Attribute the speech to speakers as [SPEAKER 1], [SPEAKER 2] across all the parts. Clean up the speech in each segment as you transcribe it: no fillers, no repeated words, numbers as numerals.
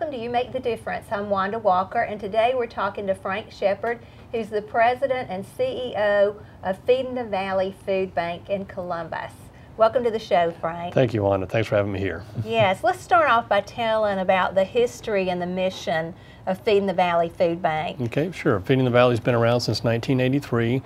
[SPEAKER 1] welcome to You Make the Difference. I'm Wanda Walker, and today we're talking to Frank Shepard, who's the president and CEO of Feeding the Valley Food Bank in Columbus. Welcome to the show, Frank.
[SPEAKER 2] Thank you, Wanda. Thanks for having me here.
[SPEAKER 1] Yes, let's start off by telling about the history and the mission of Feeding the Valley Food Bank.
[SPEAKER 2] Okay, sure. Feeding the Valley's been around since 1983,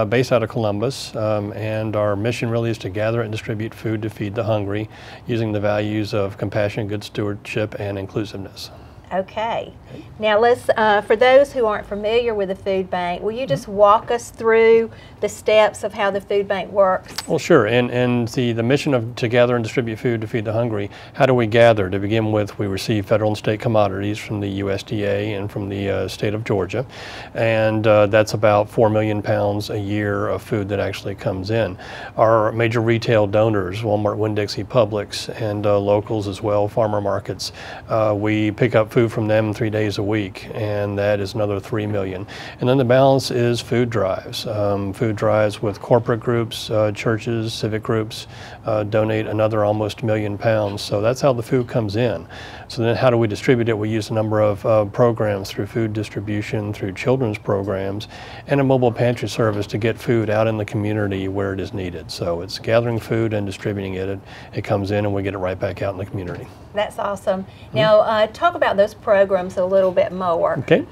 [SPEAKER 2] based out of Columbus, and our mission really is to gather and distribute food to feed the hungry, using the values of compassion, good stewardship, and inclusiveness.
[SPEAKER 1] Okay. Now let's, for those who aren't familiar with the food bank, will you just walk us through the steps of how the food bank works?
[SPEAKER 2] Well, sure. And the mission of to gather and distribute food to feed the hungry, how do we gather? To begin with, we receive federal and state commodities from the USDA and from the state of Georgia. And that's about 4 million pounds a year of food that actually comes in. Our major retail donors, Walmart, Winn-Dixie, Publix, and locals as well, farmer markets, we pick up food from them 3 days a week, and that is another 3 million. And then the balance is food drives. Food drives with corporate groups, churches, civic groups, donate another almost 1 million pounds. So that's how the food comes in. So then how do we distribute it? We use a number of programs through food distribution, through children's programs, and a mobile pantry service to get food out in the community where it is needed. So it's gathering food and distributing it. It comes in and we get it right back out in the community.
[SPEAKER 1] That's awesome. Now, talk about those programs a little bit more.
[SPEAKER 2] Okay.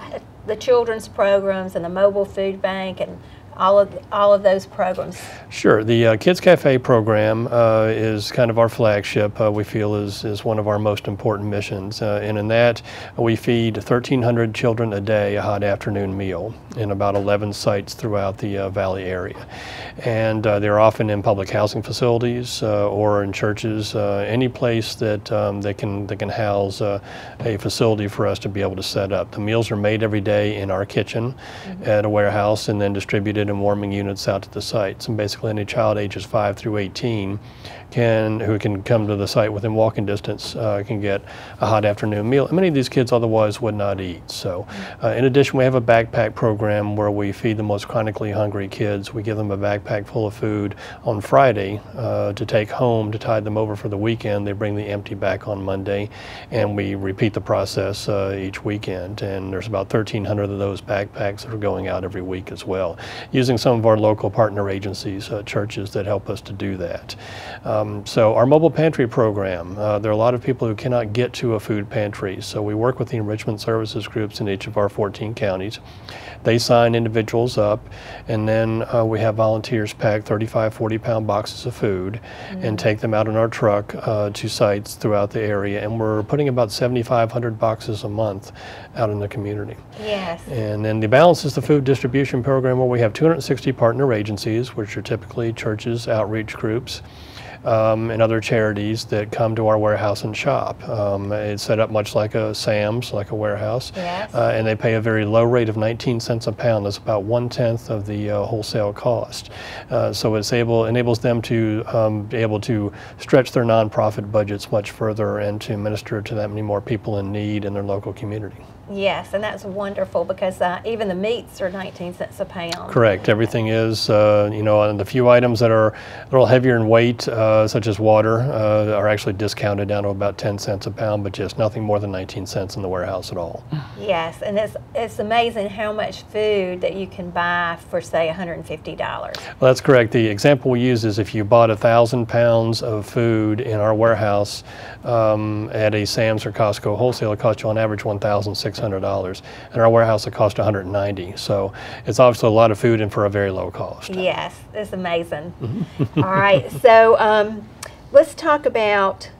[SPEAKER 1] The children's programs and the mobile food bank and all of those programs.
[SPEAKER 2] Sure. The Kids Cafe program is kind of our flagship, we feel is one of our most important missions. And in that, we feed 1,300 children a day a hot afternoon meal in about 11 sites throughout the Valley area. And they're often in public housing facilities or in churches, any place that that can house a facility for us to be able to set up. The meals are made every day in our kitchen at a warehouse and then distributed in warming units out to the sites. And basically any child ages 5 through 18 who can come to the site within walking distance can get a hot afternoon meal. And many of these kids otherwise would not eat. So in addition, we have a backpack program where we feed the most chronically hungry kids. We give them a backpack full of food on Friday to take home to tide them over for the weekend. They bring the empty back on Monday, and we repeat the process each weekend. And there's about 1,300 of those backpacks that are going out every week as well, using some of our local partner agencies, churches that help us to do that. So our mobile pantry program, there are a lot of people who cannot get to a food pantry, so we work with the enrichment services groups in each of our 14 counties. They sign individuals up, and then we have volunteers pack 35, 40-pound boxes of food and take them out in our truck to sites throughout the area, and we're putting about 7,500 boxes a month out in the community.
[SPEAKER 1] Yes.
[SPEAKER 2] And then the balance is the food distribution program, where we have 260 partner agencies, which are typically churches, outreach groups, and other charities that come to our warehouse and shop. It's set up much like a Sam's, like a warehouse,
[SPEAKER 1] yes.
[SPEAKER 2] And they pay a very low rate of 19 cents a pound. That's about 1/10 of the wholesale cost. So it enables them to be able to stretch their nonprofit budgets much further and to minister to that many more people in need in their local community.
[SPEAKER 1] Yes, and that's wonderful because even the meats are 19 cents a pound.
[SPEAKER 2] Correct. Everything is, you know, and the few items that are a little heavier in weight, such as water, are actually discounted down to about 10 cents a pound, but just nothing more than 19 cents in the warehouse at all.
[SPEAKER 1] Yes, and it's amazing how much food that you can buy for, say, $150.
[SPEAKER 2] Well, that's correct. The example we use is if you bought 1,000 pounds of food in our warehouse at a Sam's or Costco wholesale, it costs you on average $1,600. In our warehouse, it costs $190. So it's obviously a lot of food and for a very low cost.
[SPEAKER 1] Yes, it's amazing. All right, so let's talk about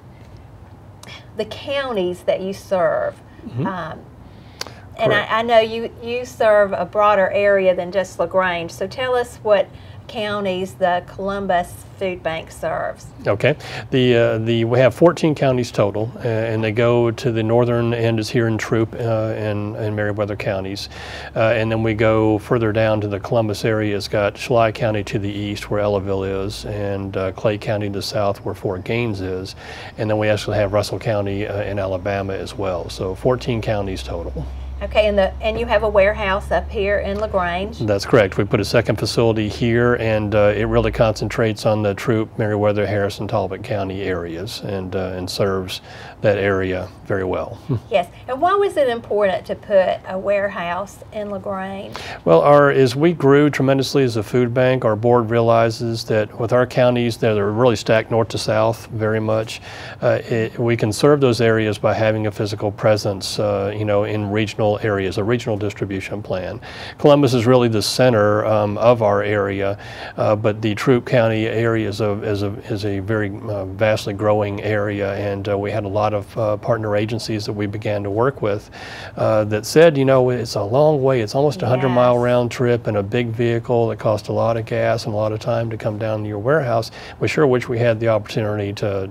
[SPEAKER 1] the counties that you serve. And I know you serve a broader area than just LaGrange. So tell us what counties the Columbus Food Bank serves.
[SPEAKER 2] Okay, we have 14 counties total, and they go to the northern end is here in Troup and Meriwether counties, and then we go further down to the Columbus area. It's got Schley County to the east, where Ellaville is, and Clay County to the south, where Fort Gaines is, and then we actually have Russell County in Alabama as well. So 14 counties total.
[SPEAKER 1] Okay, and you have a warehouse up here in LaGrange.
[SPEAKER 2] That's correct. We put a second facility here, and it really concentrates on the Troup, Meriwether, Harrison, Talbot County areas, and serves that area very well.
[SPEAKER 1] Yes, and why was it important to put a warehouse in LaGrange?
[SPEAKER 2] Well, as we grew tremendously as a food bank, our board realizes that with our counties that are really stacked north to south very much, we can serve those areas by having a physical presence, in regional areas, a regional distribution plan. Columbus is really the center of our area, but the Troup County area is a very vastly growing area, and we had a lot of partner agencies that we began to work with that said, it's a long way. It's almost a 100-mile round trip in a big vehicle that costs a lot of gas and a lot of time to come down to your warehouse. We sure wish we had the opportunity to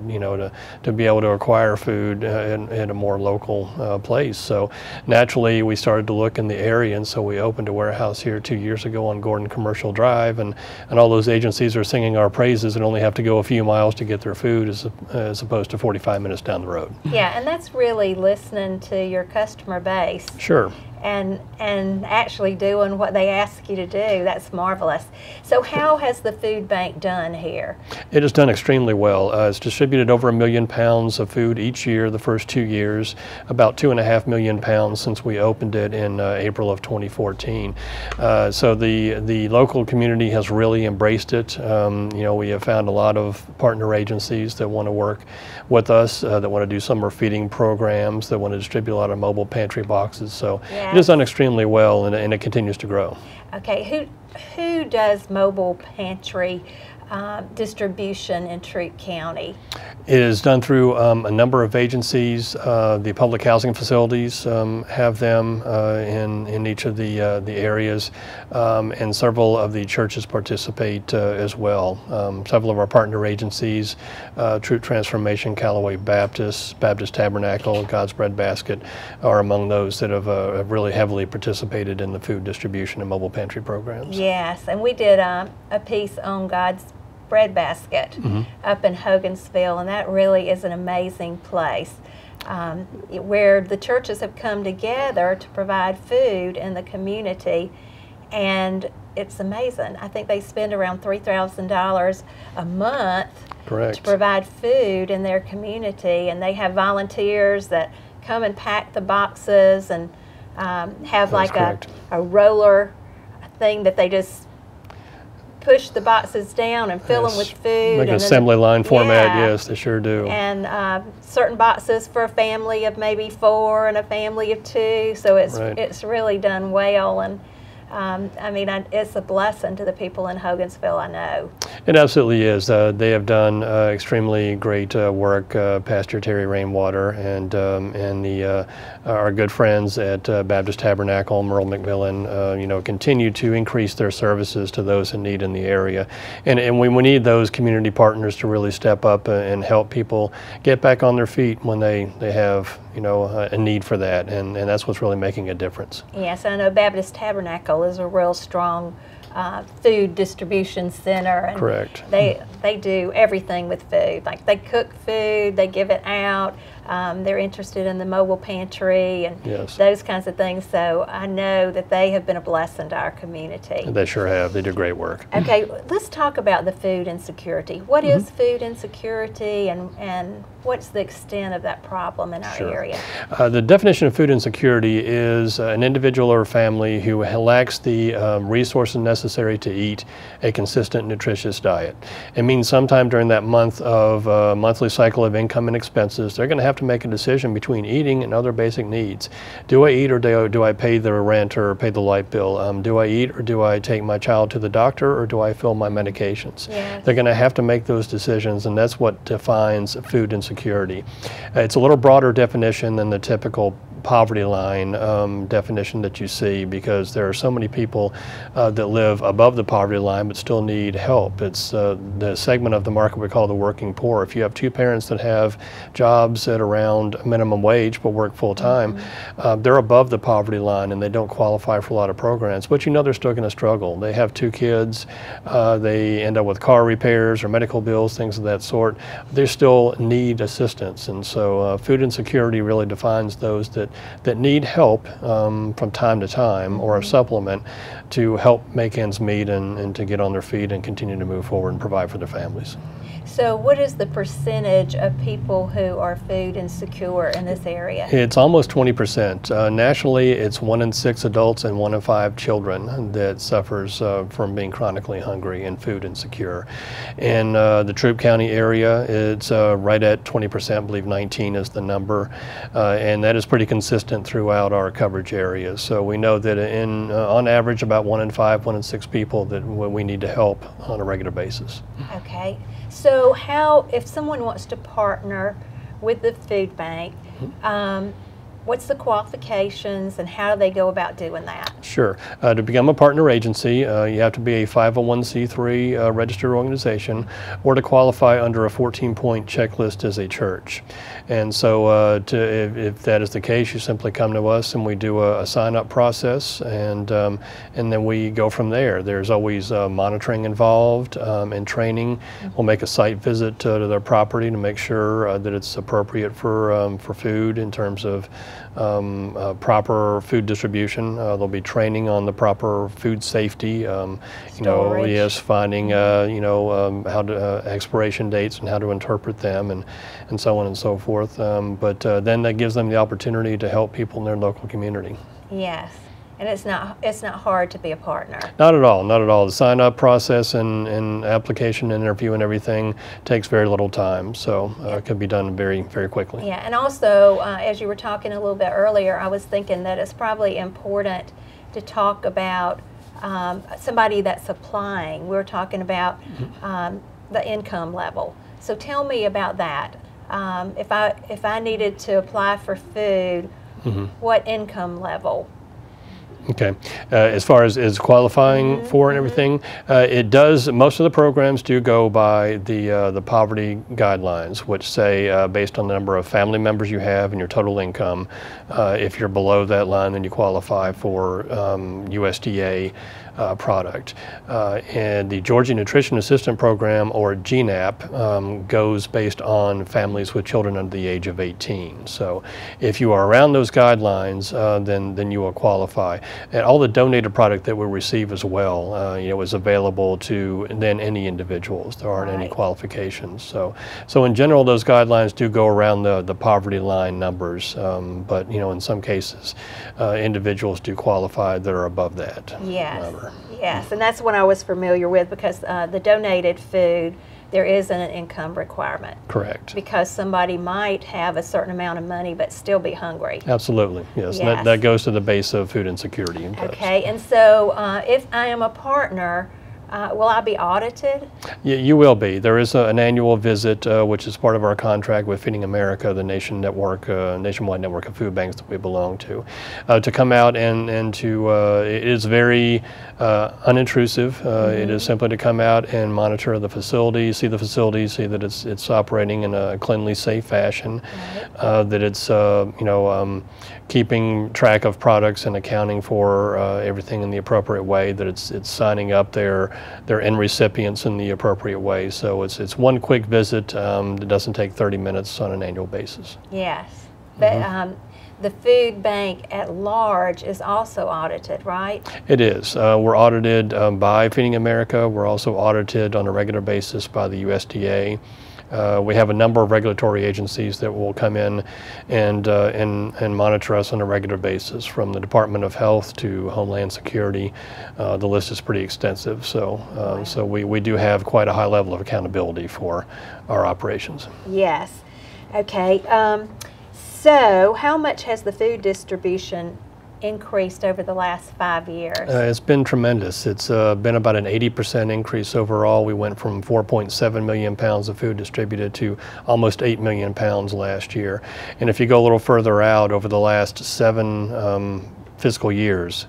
[SPEAKER 2] be able to acquire food in a more local place. So naturally, we started to look in the area, and so we opened a warehouse here 2 years ago on Gordon Commercial Drive, and all those agencies are singing our praises and only have to go a few miles to get their food as opposed to 45 minutes down the road.
[SPEAKER 1] Yeah, and that's really listening to your customer base.
[SPEAKER 2] Sure.
[SPEAKER 1] And actually doing what they ask you to do. That's marvelous. So how has the food bank done here?
[SPEAKER 2] It has done extremely well. It's distributed over 1 million pounds of food each year the first 2 years, about 2.5 million pounds since we opened it in April of 2014. So the local community has really embraced it. We have found a lot of partner agencies that want to work with us, that want to do summer feeding programs, that want to distribute a lot of mobile pantry boxes. So it has done extremely well, and it continues to grow.
[SPEAKER 1] Okay, who does mobile pantry distribution in Troup County?
[SPEAKER 2] It is done through a number of agencies. The public housing facilities have them in each of the areas, and several of the churches participate as well. Several of our partner agencies, Troup Transformation, Callaway Baptist, Baptist Tabernacle, God's Bread Basket, are among those that have really heavily participated in the food distribution and mobile pantry programs.
[SPEAKER 1] Yes, and we did a piece on God's Bread Basket up in Hogansville, and that really is an amazing place where the churches have come together to provide food in the community, and it's amazing. I think they spend around $3,000 a month to provide food in their community, and they have volunteers that come and pack the boxes and have like a roller thing that they just push the boxes down and fill them with food.
[SPEAKER 2] Like an assembly line format, yes, they sure do.
[SPEAKER 1] And certain boxes for a family of maybe 4 and a family of 2, so it's really done well, and I mean, it's a blessing to the people in Hogansville, I know.
[SPEAKER 2] It absolutely is. They have done extremely great work. Pastor Terry Rainwater and our good friends at Baptist Tabernacle, Merle McMillan, continue to increase their services to those in need in the area. And we need those community partners to really step up and help people get back on their feet when they have a need for that, and that's what's really making a difference.
[SPEAKER 1] Yes, I know Baptist Tabernacle is a real strong food distribution center, and
[SPEAKER 2] correct.
[SPEAKER 1] They do everything with food. Like they cook food, they give it out. They're interested in the mobile pantry and those kinds of things. So I know that they have been a blessing to our community.
[SPEAKER 2] They sure have. They do great work.
[SPEAKER 1] Okay, let's talk about the food insecurity. What is food insecurity, and what's the extent of that problem in our area?
[SPEAKER 2] The definition of food insecurity is an individual or family who lacks the resources necessary to eat a consistent, nutritious diet. It means sometime during that monthly cycle of income and expenses, they're going to have to make a decision between eating and other basic needs. Do I eat, or do I pay the rent or pay the light bill? Do I eat, or do I take my child to the doctor, or do I fill my medications?
[SPEAKER 1] Yes.
[SPEAKER 2] They're going to have to make those decisions, and that's what defines food insecurity. It's a little broader definition than the typical poverty line definition that you see, because there are so many people that live above the poverty line but still need help. It's the segment of the market we call the working poor. If you have 2 parents that have jobs at around minimum wage but work full time, they're above the poverty line and they don't qualify for a lot of programs, but they're still going to struggle. They have 2 kids, they end up with car repairs or medical bills, things of that sort. They still need assistance, and so food insecurity really defines those that that need help from time to time, or a supplement to help make ends meet and to get on their feet and continue to move forward and provide for their families.
[SPEAKER 1] So what is the percentage of people who are food insecure in this area?
[SPEAKER 2] It's almost 20%. Nationally, it's 1 in 6 adults and 1 in 5 children that suffers from being chronically hungry and food insecure. In the Troup County area, it's right at 20%, I believe 19 is the number, and that is pretty consistent throughout our coverage areas. So we know that on average, about 1 in 5, 1 in 6 people that we need to help on a regular basis.
[SPEAKER 1] Okay. So if someone wants to partner with the food bank, what's the qualifications and how do they go about doing that?
[SPEAKER 2] Sure. To become a partner agency, you have to be a 501c3 registered organization, or to qualify under a 14-point checklist as a church. And so if that is the case, you simply come to us and we do a sign-up process, and then we go from there. There's always monitoring involved and training. We'll make a site visit to their property to make sure that it's appropriate for food in terms of proper food distribution. There'll be training on the proper food safety, finding how to expiration dates and how to interpret them, and so on and so forth. But then that gives them the opportunity to help people in their local community.
[SPEAKER 1] Yes. And it's not hard to be a partner.
[SPEAKER 2] Not at all, not at all. The sign-up process and application and interview and everything takes very little time, so it can be done very, very quickly.
[SPEAKER 1] Yeah, and also, as you were talking a little bit earlier, I was thinking that it's probably important to talk about somebody that's applying. We were talking about the income level. So tell me about that. If I needed to apply for food, what income level?
[SPEAKER 2] Okay. As far as qualifying for and everything, most of the programs do go by the poverty guidelines, which say based on the number of family members you have and your total income, if you're below that line, then you qualify for USDA product. And the Georgia Nutrition Assistant Program, or GNAP, goes based on families with children under the age of 18. So if you are around those guidelines, then you will qualify. And all the donated product that we receive as well, is available to then any individuals. There aren't any qualifications. So in general, those guidelines do go around the poverty line numbers, but in some cases, individuals do qualify that are above that number.
[SPEAKER 1] Yes, and that's what I was familiar with, because the donated food, there isn't an income requirement.
[SPEAKER 2] Correct.
[SPEAKER 1] Because somebody might have a certain amount of money but still be hungry.
[SPEAKER 2] Absolutely, yes.
[SPEAKER 1] Yes.
[SPEAKER 2] That goes to the base of food insecurity.
[SPEAKER 1] Okay, and so if I am a partner, will I be audited?
[SPEAKER 2] Yeah, you will be. There is an annual visit, which is part of our contract with Feeding America, the nationwide network of food banks that we belong to come out and to, it is very unintrusive. It is simply to come out and monitor the facility, see that it's operating in a cleanly, safe fashion, that it's, keeping track of products and accounting for everything in the appropriate way, that it's signing up their end recipients in the appropriate way. So it's one quick visit that doesn't take 30 minutes on an annual basis.
[SPEAKER 1] Yes, but the food bank at large is also audited, right? It
[SPEAKER 2] is. We're audited by Feeding America. We're also audited on a regular basis by the USDA. We have a number of regulatory agencies that will come in and monitor us on a regular basis, from the Department of Health to Homeland Security. The list is pretty extensive, so we do have quite a high level of accountability for our operations.
[SPEAKER 1] Yes. Okay. So how much has the food distribution increased over the last 5 years?
[SPEAKER 2] It's been tremendous. It's been about an 80% increase overall. We went from 4.7 million pounds of food distributed to almost 8 million pounds last year. And if you go a little further out, over the last 7 fiscal years,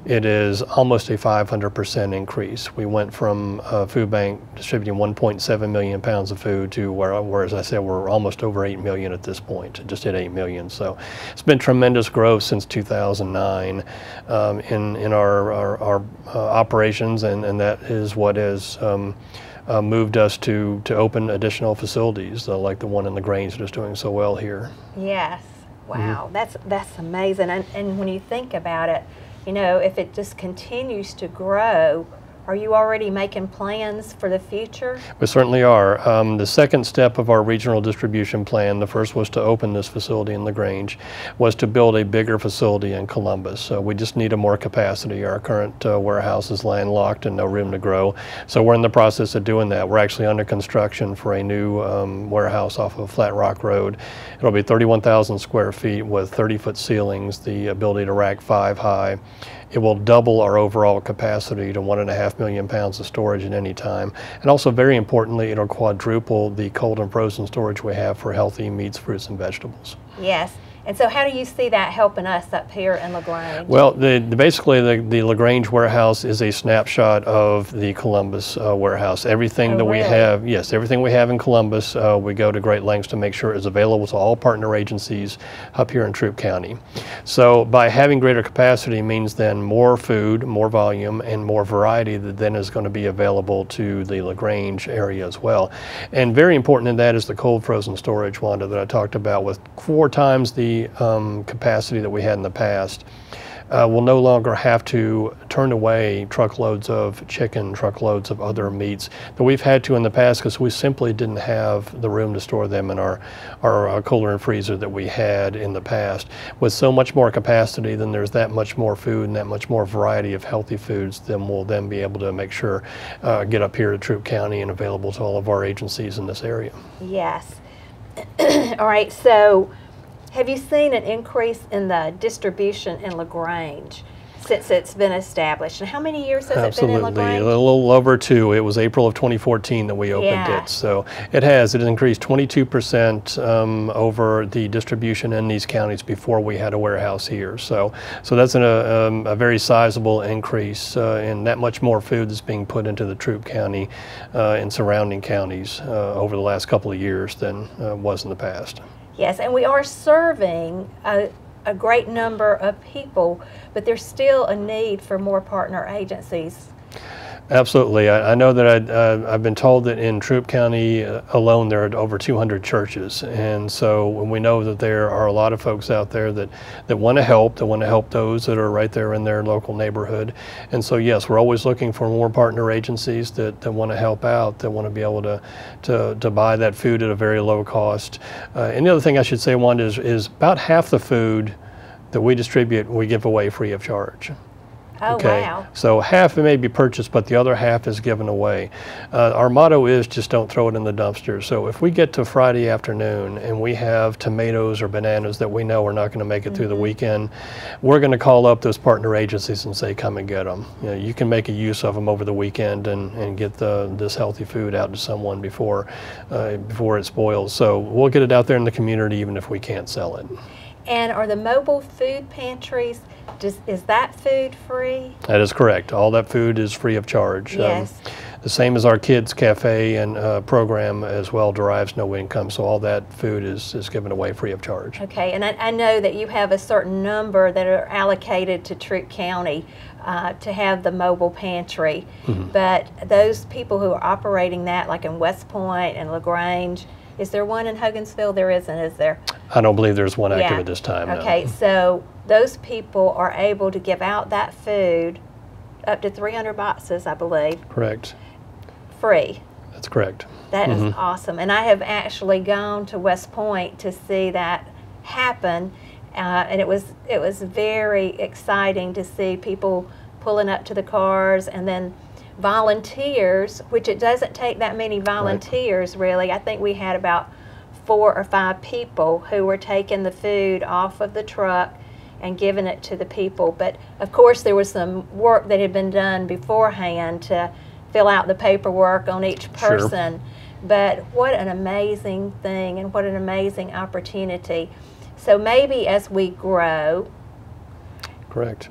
[SPEAKER 2] it is almost a 500% increase. We went from food bank distributing 1.7 million pounds of food to where, as I said, we're almost over 8 million at this point, just at 8 million. So it's been tremendous growth since 2009 in our operations, and that is what has moved us to open additional facilities like the one in LaGrange that is doing so well here.
[SPEAKER 1] Yes. Wow, that's amazing. And when you think about it, you know, if it just continues to grow, are you already making plans for the future?
[SPEAKER 2] We certainly are. The second step of our regional distribution plan, the first was to open this facility in LaGrange, was to build a bigger facility in Columbus. So we just need more capacity. Our current warehouse is landlocked and no room to grow. So we're in the process of doing that. We're actually under construction for a new warehouse off of Flat Rock Road. It'll be 31,000 square feet with 30-foot ceilings, the ability to rack 5 high. It will double our overall capacity to 1.5 million pounds of storage at any time. And also, very importantly, it'll quadruple the cold and frozen storage we have for healthy meats, fruits, and vegetables.
[SPEAKER 1] Yes. And so how do you see that helping us up here in LaGrange?
[SPEAKER 2] Well, basically the LaGrange warehouse is a snapshot of the Columbus warehouse. Everything that we have, yes, everything we have in Columbus, we go to great lengths to make sure is available to all partner agencies up here in Troup County. So by having greater capacity means then more food, more volume, and more variety that then is going to be available to the LaGrange area as well. And very important in that is the cold frozen storage, Wanda, that I talked about, with 4 times the capacity that we had in the past. We'll no longer have to turn away truckloads of chicken, truckloads of other meats that we've had to in the past because we simply didn't have the room to store them in our cooler and freezer that we had in the past. With so much more capacity, then there's that much more food and that much more variety of healthy foods, then we'll then be able to make sure get up here to Troup County and available to all of our agencies in this area.
[SPEAKER 1] Yes. All right, so have you seen an increase in the distribution in LaGrange since it's been established? And how many years has it been in LaGrange?
[SPEAKER 2] Absolutely, a little over 2. It was April of 2014 that we opened it. So it has increased 22% over the distribution in these counties before we had a warehouse here. So that's a very sizable increase in that much more food that's being put into the Troup County and surrounding counties over the last couple of years than was in the past.
[SPEAKER 1] Yes, and we are serving a great number of people, but there's still a need for more partner agencies.
[SPEAKER 2] Absolutely. I know that I've been told that in Troup County alone there are over 200 churches, and so we know that there are a lot of folks out there that want to help, those that are right there in their local neighborhood. And so yes, we're always looking for more partner agencies that want to help out, that want to be able to buy that food at a very low cost. And the other thing I should say, Wanda, is about half the food that we distribute we give away free of charge.
[SPEAKER 1] Oh,
[SPEAKER 2] okay.
[SPEAKER 1] Wow.
[SPEAKER 2] So half it may be purchased, but the other half is given away. Our motto is just don't throw it in the dumpster. So if we get to Friday afternoon and we have tomatoes or bananas that we know are not going to make it through the weekend, we're going to call up those partner agencies and say, come and get them. You know, you can make a use of them over the weekend and get this healthy food out to someone before it spoils. So we'll get it out there in the community even if we can't sell it.
[SPEAKER 1] And are the mobile food pantries, is that food free?
[SPEAKER 2] That is correct. All that food is free of charge.
[SPEAKER 1] Yes.
[SPEAKER 2] The same as our kids cafe and program as well derives no income, so all that food is given away free of charge.
[SPEAKER 1] Okay, and I know that you have a certain number that are allocated to Troup County to have the mobile pantry, but those people who are operating that, like in West Point and LaGrange, is there one in Hogansville? There isn't, is there?
[SPEAKER 2] I don't believe there's one active at this time.
[SPEAKER 1] Okay,
[SPEAKER 2] no.
[SPEAKER 1] So those people are able to give out that food, up to 300 boxes, I believe.
[SPEAKER 2] Correct.
[SPEAKER 1] Free.
[SPEAKER 2] That's correct.
[SPEAKER 1] That is awesome. And I have actually gone to West Point to see that happen, and it was very exciting to see people pulling up to the cars, and then volunteers, which it doesn't take that many volunteers really. I think we had about 4 or 5 people who were taking the food off of the truck and giving it to the people. But of course there was some work that had been done beforehand to fill out the paperwork on each person. Sure. But what an amazing thing and what an amazing opportunity. So maybe as we grow,
[SPEAKER 2] correct,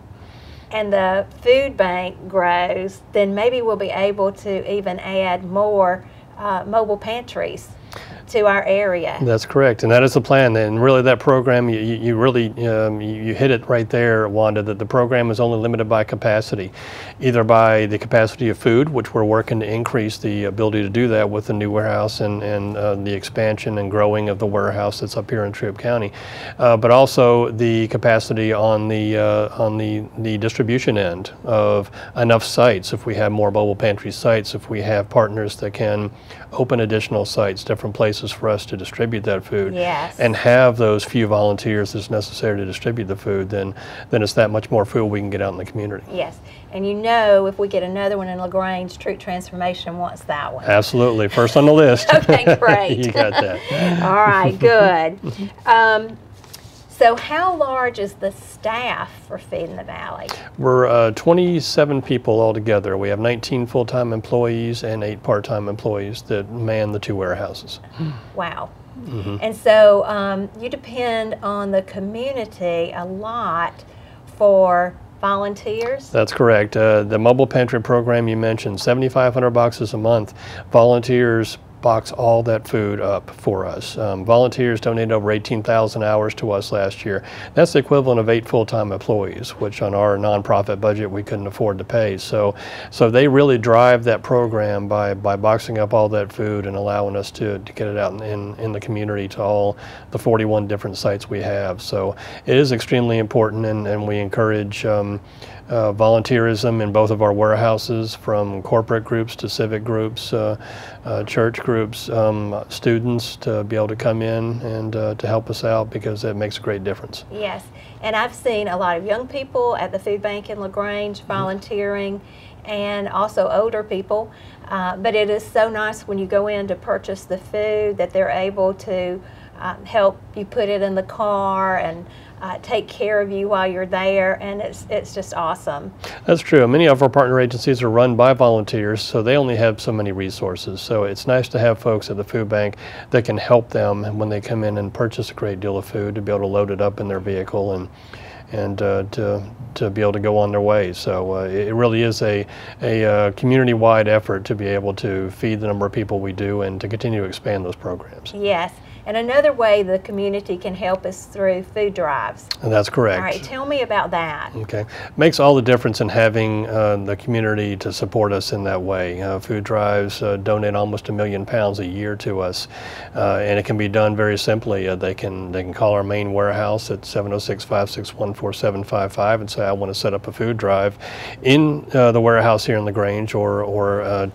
[SPEAKER 1] and the food bank grows, then maybe we'll be able to even add more mobile pantries. to our area.
[SPEAKER 2] That's correct, and that is the plan. And really, that program, you really you hit it right there, Wanda. That the program is only limited by capacity, either by the capacity of food, which we're working to increase the ability to do that with the new warehouse and the expansion and growing of the warehouse that's up here in Troup County, but also the capacity on the distribution end of enough sites. If we have more mobile pantry sites, if we have partners that can open additional sites, different places for us to distribute that food,
[SPEAKER 1] yes,
[SPEAKER 2] and have those few volunteers that's necessary to distribute the food, then it's that much more food we can get out in the community.
[SPEAKER 1] Yes, and you know, if we get another one in LaGrange, Troup Transformation wants that one.
[SPEAKER 2] Absolutely, first on the list.
[SPEAKER 1] Okay, great.
[SPEAKER 2] You got that.
[SPEAKER 1] All right, good. So how large is the staff for Feeding the Valley?
[SPEAKER 2] We're 27 people altogether. We have 19 full-time employees and 8 part-time employees that man the 2 warehouses.
[SPEAKER 1] Wow. And so you depend on the community a lot for volunteers?
[SPEAKER 2] That's correct. The mobile pantry program you mentioned, 7,500 boxes a month. Volunteers box all that food up for us. Volunteers donated over 18,000 hours to us last year. That's the equivalent of 8 full-time employees, which on our nonprofit budget we couldn't afford to pay. So they really drive that program by boxing up all that food and allowing us to get it out in the community to all the 41 different sites we have. So it is extremely important, and we encourage volunteerism in both of our warehouses, from corporate groups to civic groups, church groups, students, to be able to come in and to help us out, because it makes a great difference.
[SPEAKER 1] Yes, and I've seen a lot of young people at the food bank in LaGrange volunteering, and also older people, but it is so nice when you go in to purchase the food that they're able to help you put it in the car and take care of you while you're there, and it's just awesome.
[SPEAKER 2] That's true. Many of our partner agencies are run by volunteers, so they only have so many resources. So it's nice to have folks at the food bank that can help them when they come in and purchase a great deal of food, to be able to load it up in their vehicle and to be able to go on their way. So it really is a community-wide effort to be able to feed the number of people we do and to continue to expand those programs.
[SPEAKER 1] Yes. And another way the community can help is through food drives.
[SPEAKER 2] And that's correct.
[SPEAKER 1] All right, tell me about that.
[SPEAKER 2] Okay. Makes all the difference in having the community to support us in that way. Food drives donate almost 1 million pounds a year to us, and it can be done very simply. They can call our main warehouse at 706-561-4755 and say, I want to set up a food drive in the warehouse here in LaGrange, or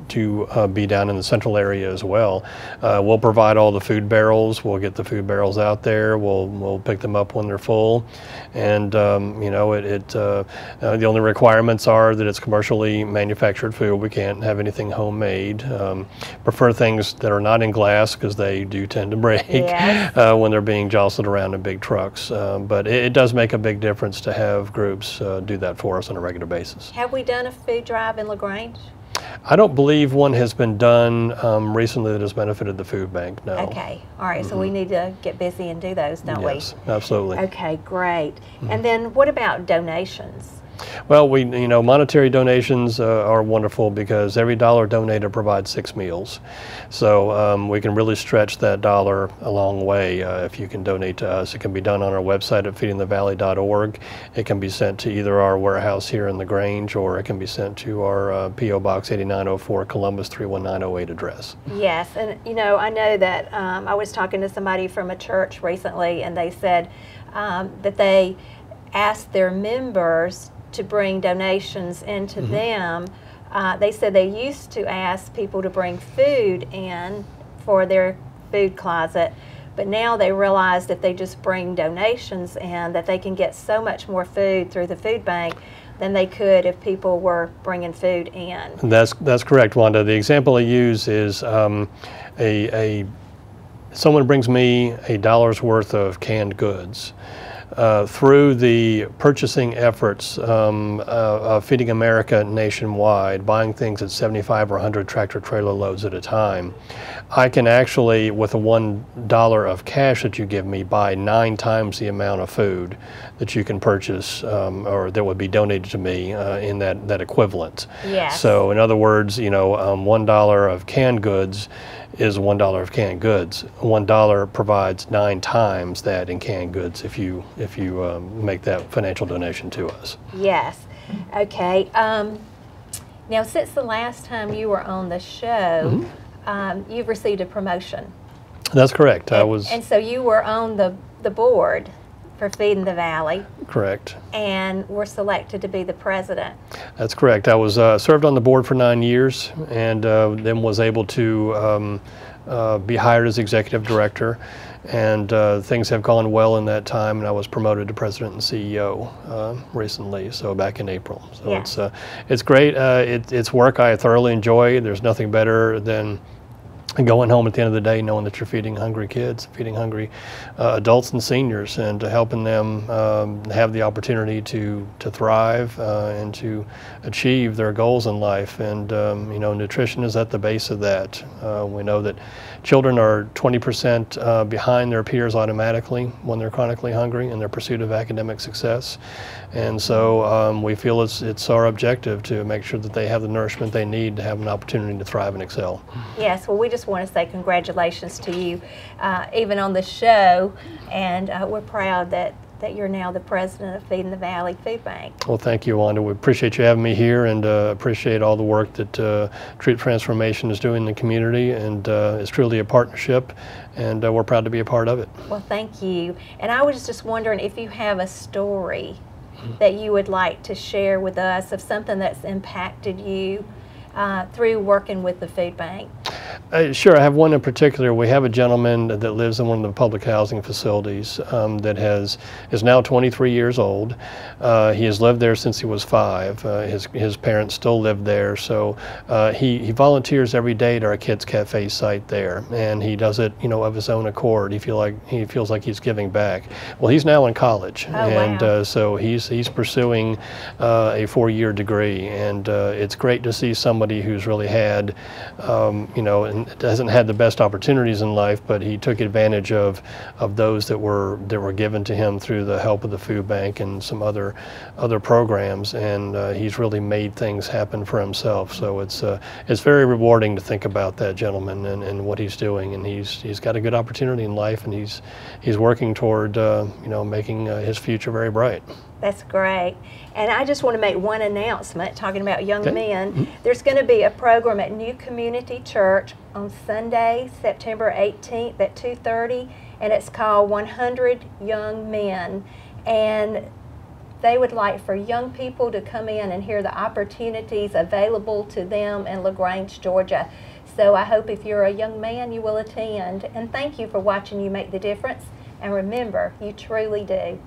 [SPEAKER 2] to be down in the central area as well. We'll provide all the food barrels. We'll get the food barrels out there. We'll pick them up when they're full, and you know, the only requirements are that it's commercially manufactured food. We can't have anything homemade. Prefer things that are not in glass, because they do tend to break.
[SPEAKER 1] Yes.
[SPEAKER 2] When they're being jostled around in big trucks. But it does make a big difference to have groups do that for us on a regular basis.
[SPEAKER 1] Have we done a food drive in LaGrange?
[SPEAKER 2] I don't believe one has been done recently that has benefited the food bank, no.
[SPEAKER 1] Okay, all right, so we need to get busy and do those, don't we?
[SPEAKER 2] Yes, absolutely.
[SPEAKER 1] Okay, great. And then what about donations?
[SPEAKER 2] Well, monetary donations are wonderful, because every dollar donated provides 6 meals. So we can really stretch that dollar a long way if you can donate to us. It can be done on our website at feedingthevalley.org. It can be sent to either our warehouse here in LaGrange, or it can be sent to our P.O. Box 8904, Columbus 31908 address.
[SPEAKER 1] Yes, and I know that I was talking to somebody from a church recently, and they said that they asked their members to bring donations into them. They said they used to ask people to bring food in for their food closet, but now they realized if they just bring donations in, that they can get so much more food through the food bank than they could if people were bringing food in.
[SPEAKER 2] That's correct, Wanda. The example I use is someone brings me $1 worth of canned goods. through the purchasing efforts of Feeding America nationwide, buying things at 75 or 100 tractor trailer loads at a time, I can actually, with a $1 of cash that you give me, buy 9 times the amount of food that you can purchase or that would be donated to me in that equivalent.
[SPEAKER 1] Yes.
[SPEAKER 2] So in other words, you know, $1 of canned goods is $1 of canned goods. $1 provides 9 times that in canned goods if you make that financial donation to us.
[SPEAKER 1] Yes. Okay. Now, since the last time you were on the show, you've received a promotion.
[SPEAKER 2] That's correct.
[SPEAKER 1] And so you were on the board for Feeding the Valley. Correct. And were selected to be the president.
[SPEAKER 2] That's correct. I was served on the board for 9 years, and then was able to be hired as executive director. And things have gone well in that time, and I was promoted to president and CEO recently, so back in April. So yeah. It's great. It's work I thoroughly enjoy. There's nothing better than going home at the end of the day knowing that you're feeding hungry kids, feeding hungry adults and seniors, and helping them have the opportunity to thrive and to achieve their goals in life. And you know, nutrition is at the base of that. We know that children are 20% behind their peers automatically when they're chronically hungry in their pursuit of academic success. And so we feel it's our objective to make sure that they have the nourishment they need to have an opportunity to thrive and excel.
[SPEAKER 1] Yes, well, we just want to say congratulations to you, even on the show, and we're proud that you're now the president of Feeding the Valley Food Bank.
[SPEAKER 2] Well, thank you, Wanda. We appreciate you having me here, and appreciate all the work that Treat Transformation is doing in the community, and it's truly a partnership, and we're proud to be a part of it.
[SPEAKER 1] Well, thank you. And I was just wondering if you have a story that you would like to share with us of something that's impacted you through working with the food bank.
[SPEAKER 2] Sure, I have one in particular. We have a gentleman that lives in one of the public housing facilities that is now 23 years old. He has lived there since he was 5. His parents still live there, so he volunteers every day at our Kids Cafe site there, and he does it, you know, of his own accord. He feels like he's giving back. Well, he's now in college, and so he's pursuing a 4-year degree, and it's great to see somebody who's really had, you know, and hasn't had the best opportunities in life, but he took advantage of those that were given to him through the help of the food bank and some other programs, and he's really made things happen for himself. So it's very rewarding to think about that gentleman and what he's doing, and he's got a good opportunity in life, and he's working toward you know, making his future very bright.
[SPEAKER 1] That's great. And I just want to make one announcement talking about young men. There's going to be a program at New Community Church on Sunday, September 18th at 2:30, and it's called 100 Young Men. And they would like for young people to come in and hear the opportunities available to them in LaGrange, Georgia. So I hope if you're a young man, you will attend. And thank you for watching You Make the Difference. And remember, you truly do.